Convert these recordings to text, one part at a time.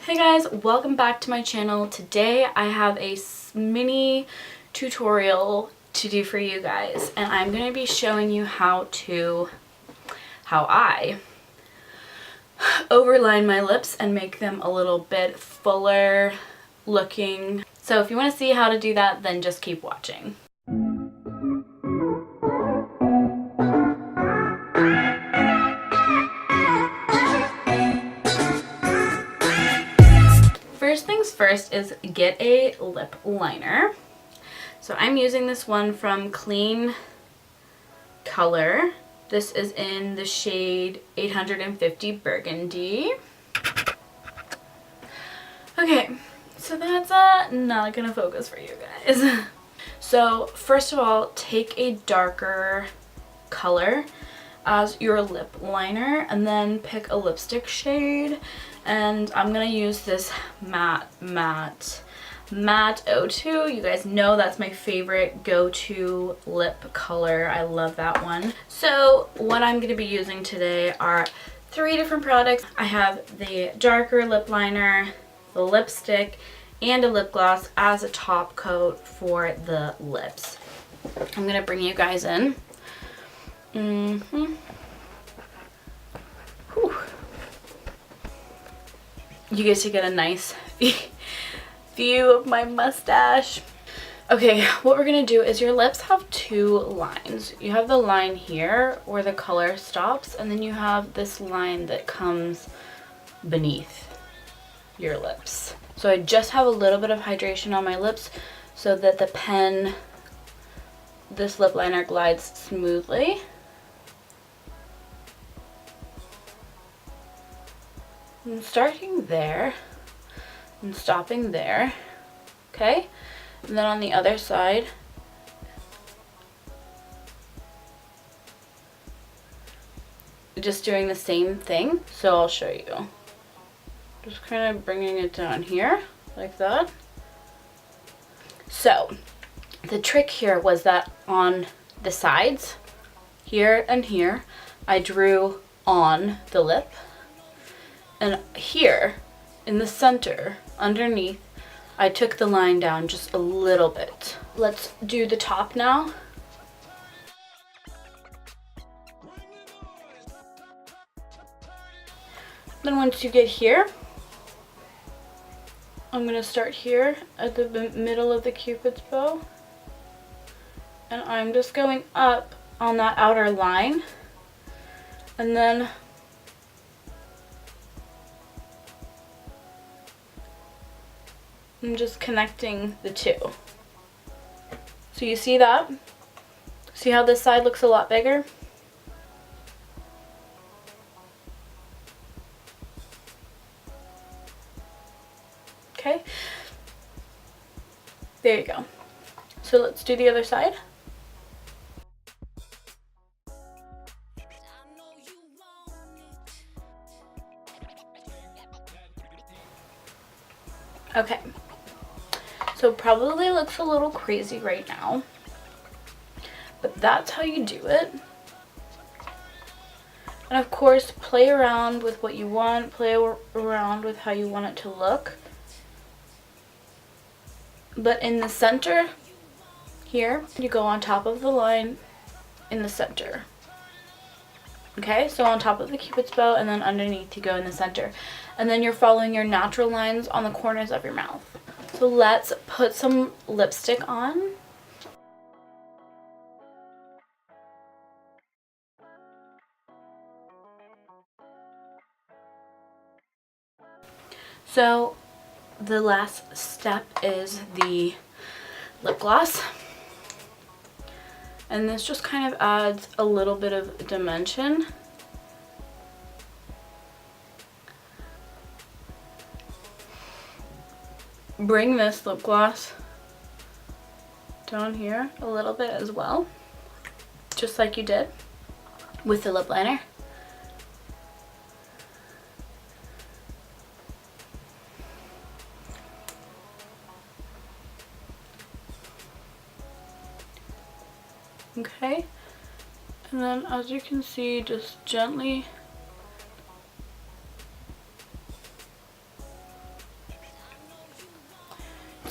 Hey guys, welcome back to my channel. Today I have a mini tutorial to do for you guys, and I'm going to be showing you how I overline my lips and make them a little bit fuller looking. So if you want to see how to do that, then just keep watching. First things first is get a lip liner. So I'm using this one from Clean Color. This is in the shade 850 Burgundy. Okay, so that's not gonna focus for you guys. So first of all, take a darker color as your lip liner and then pick a lipstick shade, and I'm gonna use this matte 02. You guys know that's my favorite go-to lip color. I love that one. So what I'm gonna be using today are 3 different products. I have the darker lip liner, the lipstick, and a lip gloss as a top coat for the lips. I'm gonna bring you guys in. Whew. You get to get a nice view of my mustache. Okay, what we're gonna do is your lips have 2 lines. You have the line here where the color stops, and then you have this line that comes beneath your lips. So I just have a little bit of hydration on my lips so that this lip liner glides smoothly. I'm starting there and stopping there, okay? And then on the other side, just doing the same thing. So I'll show you. Just kind of bringing it down here, like that. So the trick here was that on the sides, here and here, I drew on the lip. And here, in the center, underneath, I took the line down just a little bit. Let's do the top now. Then once you get here, I'm going to start here at the middle of the Cupid's bow. And I'm just going up on that outer line. And then I'm just connecting the 2. So you see that? See how this side looks a lot bigger? Okay. There you go. So let's do the other side. Okay. So probably looks a little crazy right now, but that's how you do it. And of course, play around with what you want, play around with how you want it to look. But in the center, here, you go on top of the line in the center. Okay, so on top of the Cupid's bow, and then underneath you go in the center. And then you're following your natural lines on the corners of your mouth. So let's put some lipstick on. So the last step is the lip gloss. And this just kind of adds a little bit of dimension. Bring this lip gloss down here a little bit as well, just like you did with the lip liner. Okay, and then as you can see, just gently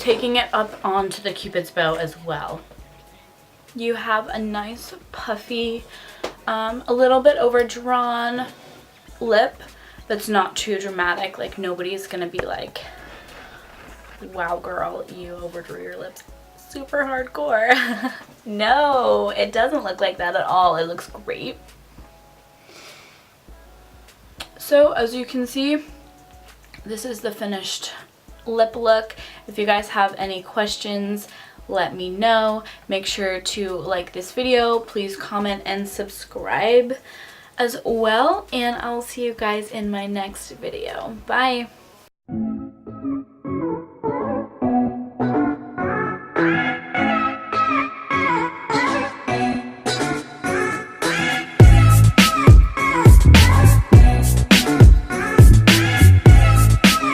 taking it up onto the Cupid's bow as well. You have a nice puffy, a little bit overdrawn lip that's not too dramatic. Like, nobody's gonna be like, wow girl, you overdrew your lips super hardcore. No, it doesn't look like that at all. It looks great. So as you can see, this is the finished lip look. If you guys have any questions, let me know. Make sure to like this video. Please comment and subscribe as well. And I'll see you guys in my next video. Bye.